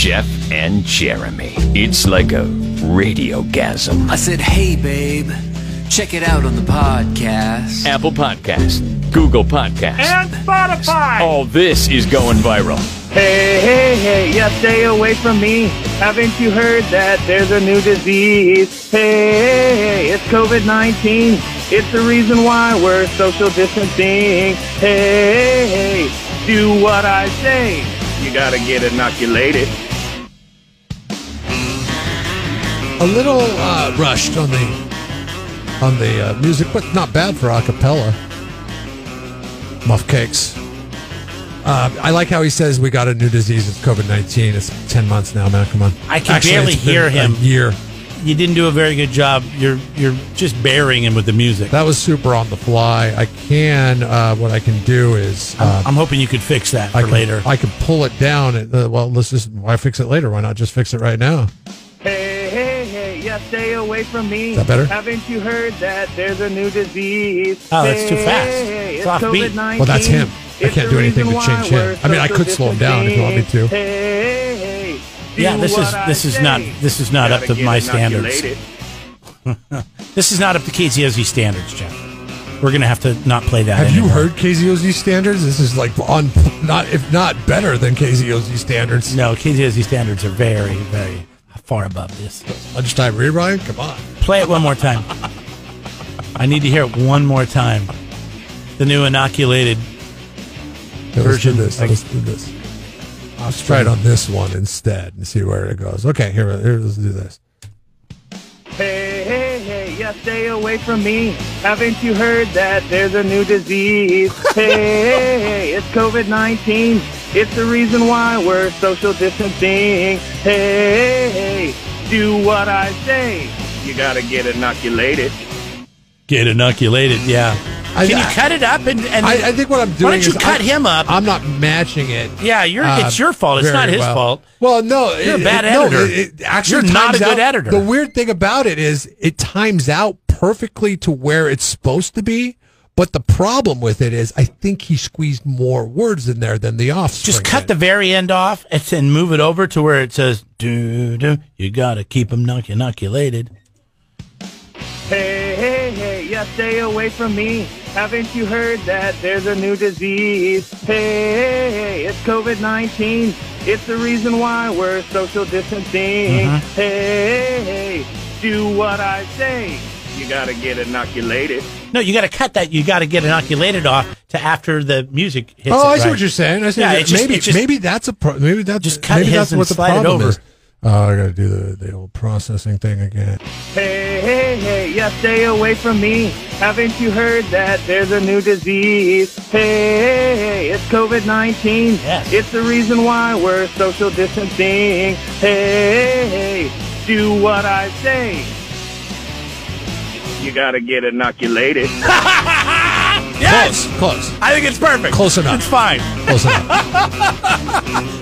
Jeff and Jeremy. It's like a radiogasm. I said, hey, babe, check it out on the podcast. Apple Podcast, Google Podcast, and Spotify. All this is going viral. Hey, hey, hey, yeah, stay away from me. Haven't you heard that there's a new disease? Hey, hey, hey, it's COVID-19. It's the reason why we're social distancing. Hey, hey, hey, do what I say. You gotta get inoculated. A little rushed on the music, but not bad for a cappella. Muff Cakes. I like how he says we got a new disease. It's COVID-19. It's 10 months now, man. Come on. I can barely hear him. A year. You didn't do a very good job. You're just burying him with the music. That was super on the fly. What I can do is... I'm hoping you could fix that for later. I could pull it down. Why fix it later? Why not just fix it right now? Hey, hey, hey, yeah, stay away from me. Is that better? Haven't you heard that there's a new disease? Oh, that's too fast. Hey, it's off beat. Well, that's him. I can't do anything to change him. I mean, I could slow him down if you want me to. Hey, yeah, this is not up to my standards. This is not up to KZOZ standards, Jeff. We're gonna have to not play that. Have you heard KZOZ standards? This is like if not better than KZOZ standards. No, KZOZ standards are very, very far above this. Lunchtime rewrite? Come on. Play it one more time. I need to hear it one more time. The new inoculated version. Let's do this. Let's try it on this one instead and see where it goes. Okay, here let's do this. Hey, hey, hey, yeah, stay away from me. Haven't you heard that there's a new disease? Hey, hey, hey, it's COVID-19. It's the reason why we're social distancing. Hey, hey, hey, do what I say. You gotta get inoculated. Get inoculated, yeah. Can you cut it up? I think what I'm doing why don't you cut him up? I'm not matching it. Yeah, it's your fault. It's not his fault. Well, no. You're a bad editor. Actually, you're not a good editor. The weird thing about it is it times out perfectly to where it's supposed to be. But the problem with it is I think he squeezed more words in there than the offspring. Just cut the very end off and move it over to where it says, do, you got to keep him inoculated. Hey, hey, hey, yeah, stay away from me. Haven't you heard that there's a new disease? Hey, hey, hey, it's COVID-19. It's the reason why we're social distancing. Hey, hey, do what I say. You gotta get inoculated. No, you gotta cut that. You gotta get inoculated off to after the music hits. I see what you're saying. Maybe that's a maybe that's just cut maybe his that's what the problem over. is. I gotta do the old processing thing again. Hey, hey, hey, yeah, stay away from me. Haven't you heard that there's a new disease? Hey, hey, hey, it's COVID-19. Yes. It's the reason why we're social distancing. Hey, hey, hey, do what I say. You gotta get inoculated. Yes! Close. I think it's perfect. Close enough. It's fine. Close enough.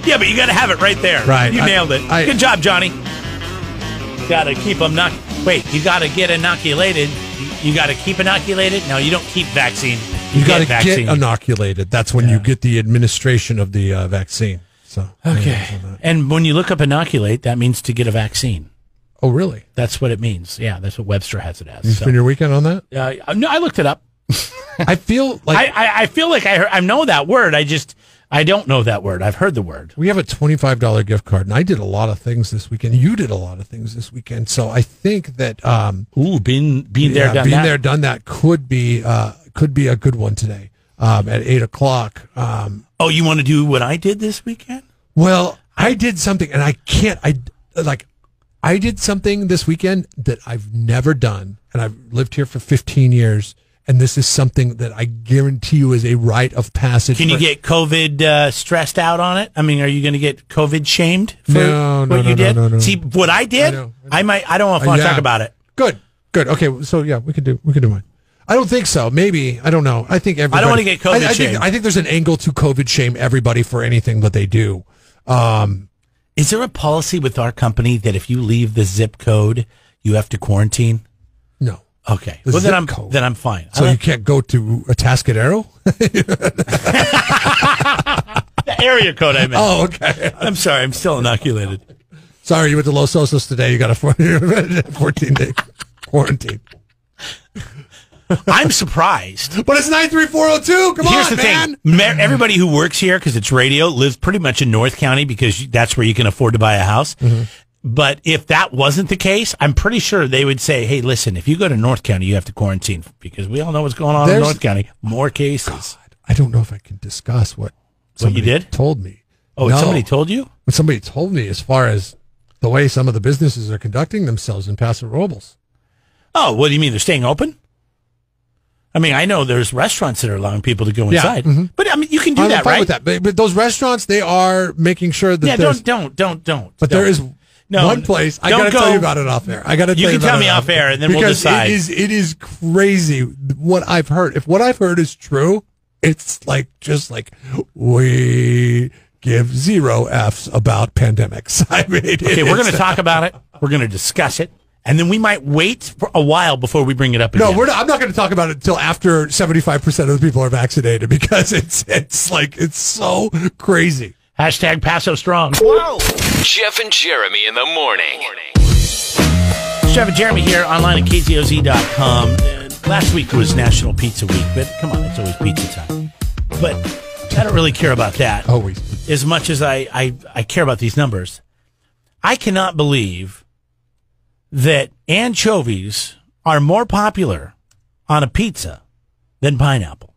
Yeah, but you got to have it right there. Right. You nailed it. Good job, Johnny. Got to keep them Wait, you got to get inoculated. You got to keep inoculated? No, you don't keep vaccine. You got to get inoculated. That's when you get the administration of the vaccine. So okay. And when you look up inoculate, that means to get a vaccine. Oh, really? That's what it means. Yeah, that's what Webster has it as. You spend your weekend on that? No, I looked it up. I feel like I feel like I know that word. I don't know that word. I've heard the word. We have a $25 gift card, and I did a lot of things this weekend. You did a lot of things this weekend, so I think that being there, done that could be a good one today at 8:00. You want to do what I did this weekend? Well, I did something, and I did something this weekend that I've never done, and I've lived here for 15 years. And this is something that I guarantee you is a rite of passage. Can you get COVID stressed out on it? I mean, are you going to get COVID shamed for what you did? No. See, what I did, I don't know if I want to talk about it. Good. Okay, so yeah, we could do mine. I don't think so. Maybe. I don't know. I think everybody... I don't want to get COVID shamed. I think there's an angle to COVID shame everybody for anything that they do. Is there a policy with our company that if you leave the zip code, you have to quarantine? No. Okay. Well, then I'm fine. So you can't go to a Atascadero? area code I meant. Oh, okay. I'm sorry. I'm still inoculated. Sorry, you went to Los Osos today. You got a 14-day quarantine. I'm surprised. But it's 93402. Come Here's on, the man. thing. Everybody who works here, because it's radio, lives pretty much in North County because that's where you can afford to buy a house. Mm-hmm. But if that wasn't the case, I'm pretty sure they would say, hey, listen, if you go to North County, you have to quarantine because we all know what's going on in North County. More cases. God, I don't know if I can discuss what you did? Told me. Oh, no. Somebody told you? What somebody told me as far as the way some of the businesses are conducting themselves in Paso Robles. Oh, what do you mean? They're staying open? I mean, I know there's restaurants that are allowing people to go inside, but I mean, you can do that, right? With that. But those restaurants, they are making sure that don't. But there is one place I got to tell you about it off air. You can tell me off air, and then we'll decide. It is crazy what I've heard. If what I've heard is true, it's just like we give 0 Fs about pandemics. I mean, okay, we're going to talk about it. We're going to discuss it. And then we might wait for a while before we bring it up again. No, I'm not going to talk about it until after 75% of the people are vaccinated because it's so crazy. Hashtag Paso Strong. Whoa! Jeff and Jeremy in the morning. Jeff and Jeremy here online at KZOZ.com. Last week was National Pizza Week, but come on, it's always pizza time. But I don't really care about that. Always. As much as I care about these numbers. I cannot believe that anchovies are more popular on a pizza than pineapple.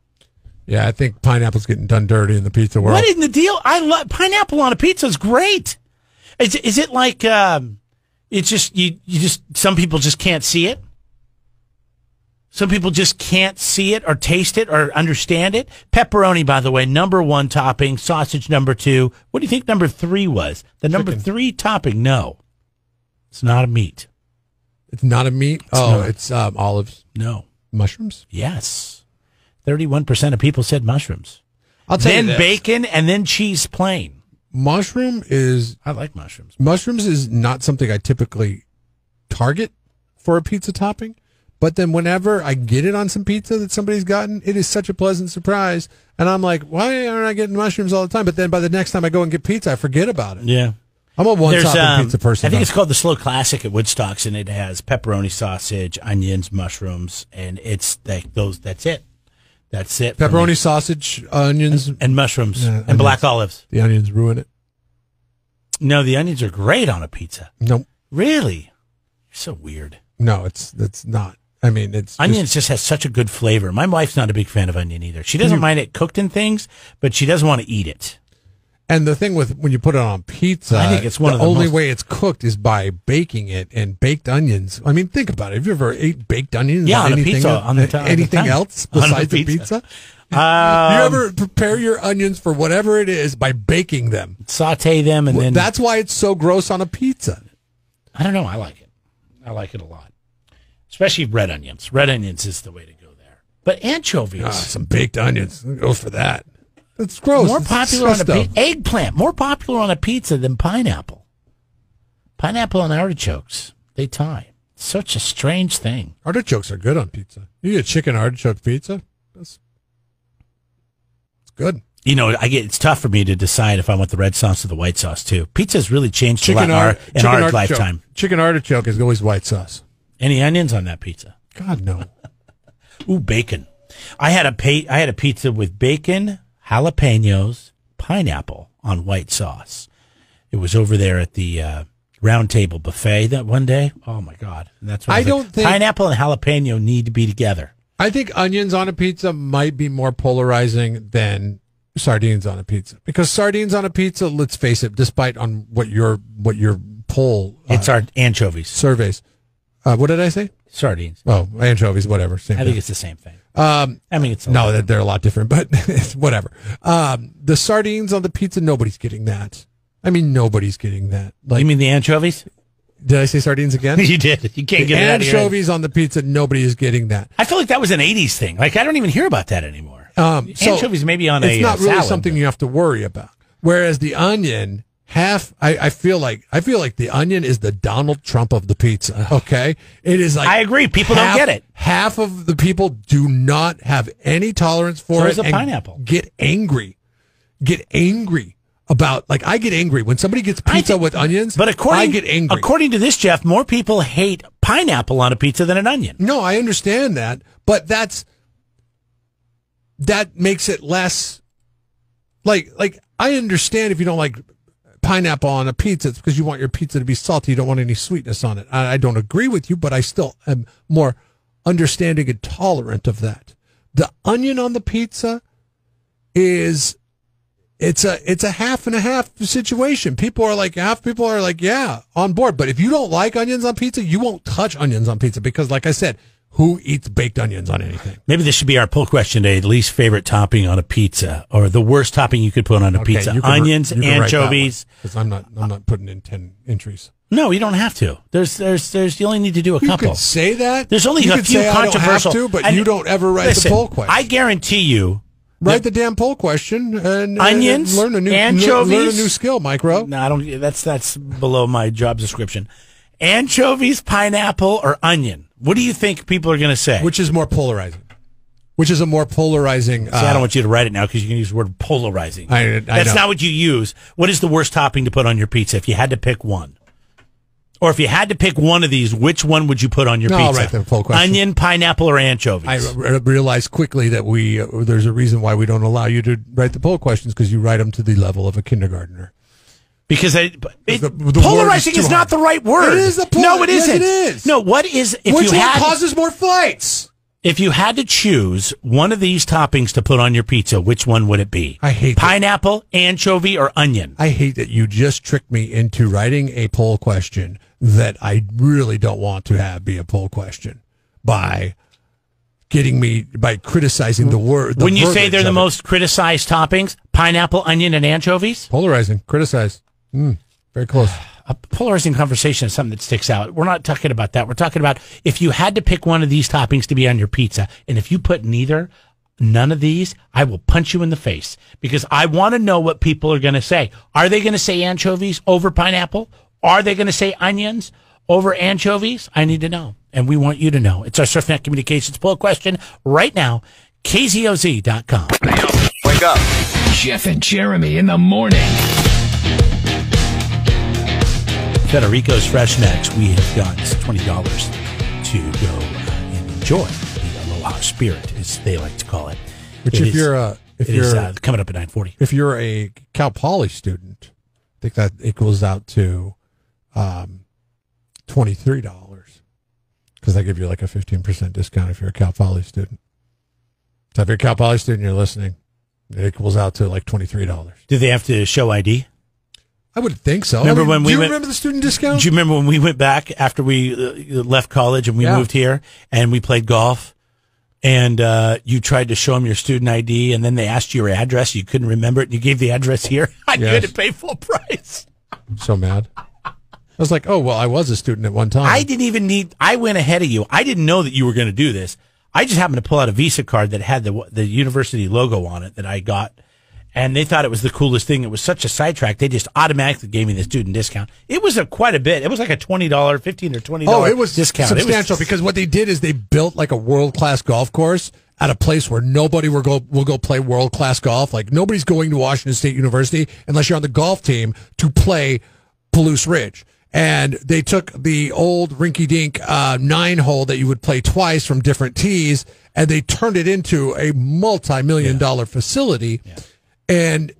Yeah, I think pineapple's getting done dirty in the pizza world. What is the deal? I love pineapple on a pizza is great. Is it like it's just you just some people just can't see it? Some people just can't see it or taste it or understand it. Pepperoni, by the way, number 1 topping, sausage number 2. What do you think number 3 was? The number Chicken. 3 topping, no. It's not a meat. It's not a meat? It's olives. No. Mushrooms? Yes. 31% of people said mushrooms. I'll tell you Then this. bacon and then cheese plain. Mushroom is... I like mushrooms. Mushrooms is not something I typically target for a pizza topping. But then whenever I get it on some pizza that somebody's gotten, it is such a pleasant surprise. And I'm like, why aren't I getting mushrooms all the time? But then by the next time I go and get pizza, I forget about it. Yeah. I'm a one-topping pizza person. I think it's called the Slow Classic at Woodstocks, and it has pepperoni, sausage, onions, mushrooms, and it's like those. That's it. That's it. Pepperoni, sausage, onions, and mushrooms, and onions. black olives. The onions ruin it. No, the onions are great on a pizza. Nope. Really? You're so weird. No, that's not. I mean, it's onions just has such a good flavor. My wife's not a big fan of onion either. She doesn't mind it cooked in things, but she doesn't want to eat it. And the thing with when you put it on pizza, I think it's one of the only most... way it's cooked is by baking it. And baked onions. I mean, think about it. Have you ever ate baked onions? Yeah, on anything a pizza. On the anything else besides the pizza? Do you ever prepare your onions for whatever it is by baking them? Saute them and then... That's why it's so gross on a pizza. I don't know. I like it. I like it a lot. Especially red onions. Red onions is the way to go there. But anchovies... some baked onions. Go for that. It's gross. More popular on a pizza. Eggplant. More popular on a pizza than pineapple. Pineapple and artichokes. They tie. Such a strange thing. Artichokes are good on pizza. You get chicken artichoke pizza. It's good. You know, it's tough for me to decide if I want the red sauce or the white sauce, too. Pizza's really changed a lot in our lifetime. Chicken artichoke is always white sauce. Any onions on that pizza? God, no. Ooh, bacon. I had a pizza with bacon, jalapenos, pineapple on white sauce. It was over there at the Round Table Buffet that one day. Oh, my God. And that's what I don't think pineapple and jalapeno need to be together. I think onions on a pizza might be more polarizing than sardines on a pizza, because sardines on a pizza, let's face it, despite on what your poll it's our anchovies surveys. What did I say? Sardines. Oh, anchovies, whatever. Same I thing. think it's the same thing. I mean, it's they're a lot different, but whatever. The sardines on the pizza, nobody's getting that. I mean, nobody's getting that. Like, you mean the anchovies? Did I say sardines again? You did. You can't get it out of here. Anchovies on the pizza, nobody is getting that. I feel like that was an 80s thing. Like, I don't even hear about that anymore. Anchovies maybe on it's not really salad, something you have to worry about. Whereas the onion, I feel like the onion is the Donald Trump of the pizza. Okay, it is like, I agree. People don't get it. Half of the people do not have any tolerance for it. So is a pineapple. Get angry. get angry about, like, I get angry when somebody gets pizza with onions. But I get angry. According to this, Jeff, more people hate pineapple on a pizza than an onion. No, I understand that, but that makes it less like I understand if you don't like pineapple on a pizza, it's because you want your pizza to be salty. You don't want any sweetness on it. I don't agree with you, but I still am more understanding and tolerant of that. The onion on the pizza it's a half and a half situation. Half people are like, yeah, on board. But if you don't like onions on pizza, you won't touch onions on pizza because, like I said, who eats baked onions on anything? Maybe this should be our poll question today. The least favorite topping on a pizza, or the worst topping you could put on a pizza. Onions, anchovies. Because I'm not putting in 10 entries. No, you don't have to. There's you only need to do a couple. You could say that. There's only a few controversial. I don't have to, but you don't ever write the poll question. I guarantee you. Write the damn poll question and onions, learn a new anchovies. Learn a new skill, Micro. No, I don't. That's below my job description. Anchovies, pineapple, or onion. What do you think people are going to say? Which is more polarizing? Which is a more polarizing? See, I don't want you to write it now because you can use the word polarizing. That's not what you use. What is the worst topping to put on your pizza if you had to pick one? Or if you had to pick one of these, which one would you put on your pizza? I'll write the poll question. Onion, pineapple, or anchovies? I realized quickly that there's a reason why we don't allow you to write the poll questions, because you write them to the level of a kindergartner. Because polarizing is not the right word. It is No, it isn't. Yes, it is. No, what is... Which one causes more fights? If you had to choose one of these toppings to put on your pizza, which one would it be? I hate pineapple, anchovy, or onion. I hate that you just tricked me into writing a poll question that I really don't want to have be a poll question by criticizing the word. When you say they're the most criticized toppings, pineapple, onion, and anchovies? Polarizing, criticize. Very close. A polarizing conversation is something that sticks out. We're not talking about that. We're talking about if you had to pick one of these toppings to be on your pizza, and if you put none of these, I will punch you in the face, because I want to know what people are going to say. Are they going to say anchovies over pineapple? Are they going to say onions over anchovies? I need to know, and we want you to know. It's our SurfNet Communications poll question right now, KZOZ.com. Wake up. Jeff and Jeremy in the morning. Federico's Fresh Next, we have got $20 to go and enjoy the Aloha Spirit, as they like to call it. Which it is coming up at 9:40. If you're a Cal Poly student, I think that equals out to $23, because they give you like a 15% discount if you're a Cal Poly student. So if you're a Cal Poly student, you're listening, it equals out to like $23. Do they have to show ID? I would think so. Remember do you remember the student discount? Do you remember when we went back after we left college and we moved here and we played golf, and you tried to show them your student ID, and then they asked you your address, you couldn't remember it, and you gave the address here, and you had to pay full price. I'm so mad. I was like, oh, well, I was a student at one time. I went ahead of you. I didn't know that you were going to do this. I just happened to pull out a Visa card that had the university logo on it that I got. And they thought it was the coolest thing. It was such a sidetrack. They just automatically gave me the student discount. It was quite a bit. It was like a $20, $15 or $20 it was discount. Substantial, because what they did is they built like a world-class golf course at a place where nobody will go play world-class golf. Like, nobody's going to Washington State University unless you're on the golf team to play Palouse Ridge. And they took the old rinky-dink 9-hole that you would play twice from different tees, and they turned it into a multi-million-dollar facility. Yeah. And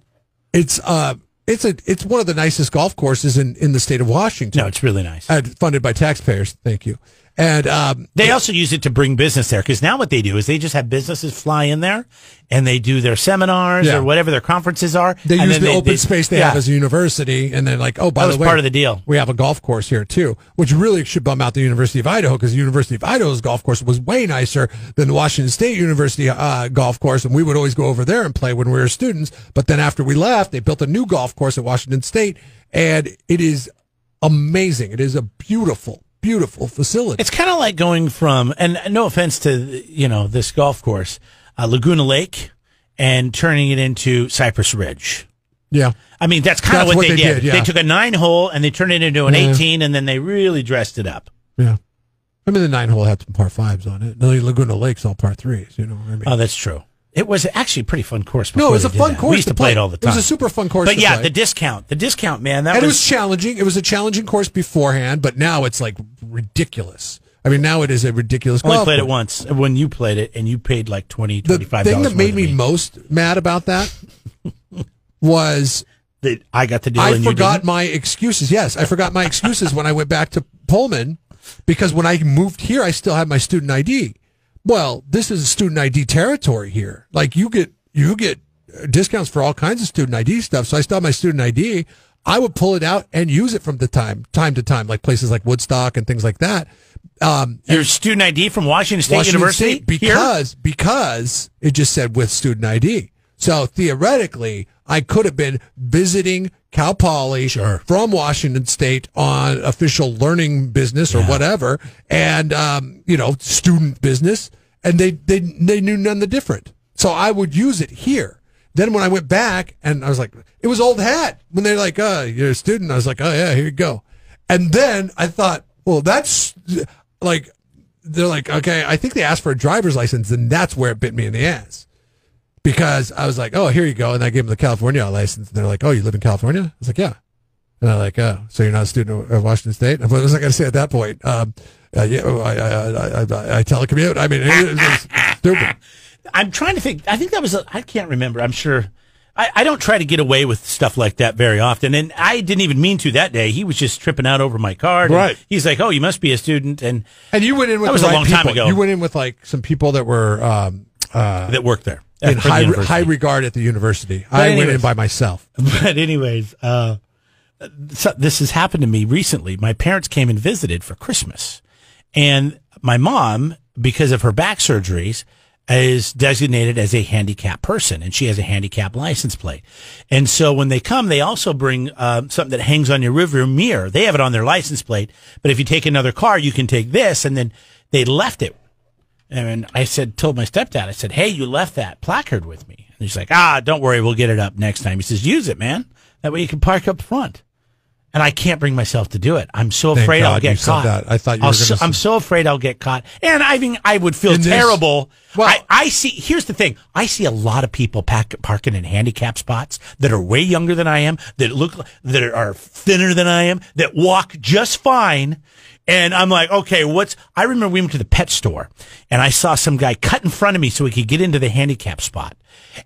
it's one of the nicest golf courses in the state of Washington. No, it's really nice. Funded by taxpayers. Thank you. And they also use it to bring business there, because now what they do is they just have businesses fly in there and they do their seminars or whatever their conferences are. They use the open space they have as a university, and then like, oh, by the way, part of the deal. We have a golf course here too, which really should bum out the University of Idaho, because the University of Idaho's golf course was way nicer than the Washington State University golf course, and we would always go over there and play when we were students. But then after we left, they built a new golf course at Washington State, and it is amazing. It is a beautiful facility. It's kind of like going from, and no offense to this golf course, Laguna Lake, and turning it into Cypress Ridge. Yeah, I mean that's kind of what they did. Yeah. They took a 9-hole and they turned it into an 18, and then they really dressed it up. Yeah, I mean the 9-hole had some par 5s on it. The Laguna Lake's all par 3s. You know what I mean? Oh, that's true. It was actually a pretty fun course. No, it was a fun that. course. We used to play it all the time. It was a super fun course. But to yeah, play. the discount, man. It was challenging. It was a challenging course beforehand, but now it's like ridiculous. I mean, now it is a ridiculous. I only played it once when you played it, and you paid like $20, $25. The thing that made me most mad about that was that I got the deal. I and forgot my excuses. Yes, I forgot my excuses when I went back to Pullman, because when I moved here, I still had my student ID. Well, this is student ID territory here. Like you get discounts for all kinds of student ID stuff. So I still have my student ID. I would pull it out and use it from the time to time, like places like Woodstock and things like that. Your student ID from Washington State University? Because it just said with student ID. So theoretically, I could have been visiting Cal Poly from Washington State on official learning business or whatever, and student business, and they knew none the different. So I would use it here. Then when I went back, and I was like, it was old hat. When they're like, you're a student, I was like, oh yeah, here you go. And then I thought, well, that's like, they're like, okay, I think they asked for a driver's license, and that's where it bit me in the ass. Because I was like, oh, here you go. And I gave them the California license. And they're like, oh, you live in California? I was like, yeah. And they're like, oh, so you're not a student of Washington State? What was I going to say at that point? I telecommute. I mean, it was stupid. I'm trying to think. I think that was, I can't remember. I'm sure. I don't try to get away with stuff like that very often. And I didn't even mean to that day. He was just tripping out over my card. Right. He's like, oh, you must be a student. And you went in with that was the a right long people. time ago. You went in with like some people that were that worked there. In high regard at the university. I went in by myself. But anyways, so this has happened to me recently. My parents came and visited for Christmas. And my mom, because of her back surgeries, is designated as a handicapped person, and she has a handicap license plate. And so when they come, they also bring something that hangs on your rearview mirror. They have it on their license plate, but if you take another car, you can take this. And then they left it. And I told my stepdad, I said, hey, you left that placard with me. And he's like, don't worry, we'll get it up next time. He says, use it, man. That way you can park up front. And I can't bring myself to do it. I'm so afraid I'll get caught. I thought you were going to. I'm so afraid I'll get caught. And I would feel terrible. Well, I see, here's the thing. I see a lot of people parking in handicap spots that are way younger than I am, that are thinner than I am, that walk just fine. And I'm like, okay, I remember we went to the pet store and I saw some guy cut in front of me so he could get into the handicap spot.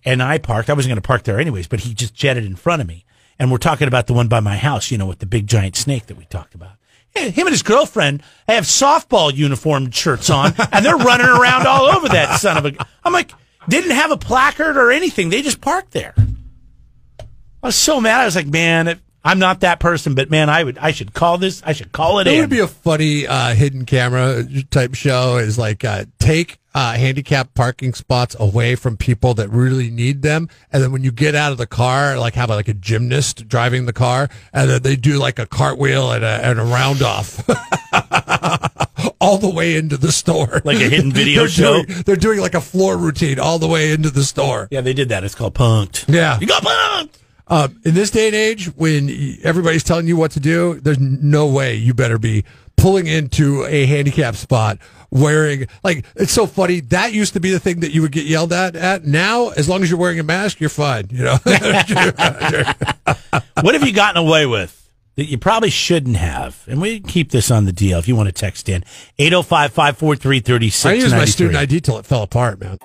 And I parked. I wasn't going to park there anyways, but he just jetted in front of me. And we're talking about the one by my house, with the big giant snake that we talked about. Him and his girlfriend have softball uniform shirts on, and they're running around all over that son of a... I'm like, didn't have a placard or anything. They just parked there. I was so mad. I was like, man, I'm not that person, but man, I should call this. I should call it in. It would be a funny hidden camera type show. Is like take handicap parking spots away from people that really need them, and then when you get out of the car, like have like a gymnast driving the car, and then they do like a cartwheel and a round off. All the way into the store. Like a hidden video show? They're doing like a floor routine all the way into the store. Yeah, they did that. It's called punked. Yeah. You got punked! In this day and age, when everybody's telling you what to do, there's no way you better be pulling into a handicap spot wearing, like, it's so funny. That used to be the thing that you would get yelled at. Now, as long as you're wearing a mask, you're fine. What have you gotten away with that you probably shouldn't have? And we keep this on the DL if you want to text in. 805-543-3693. I used my student ID till it fell apart, man.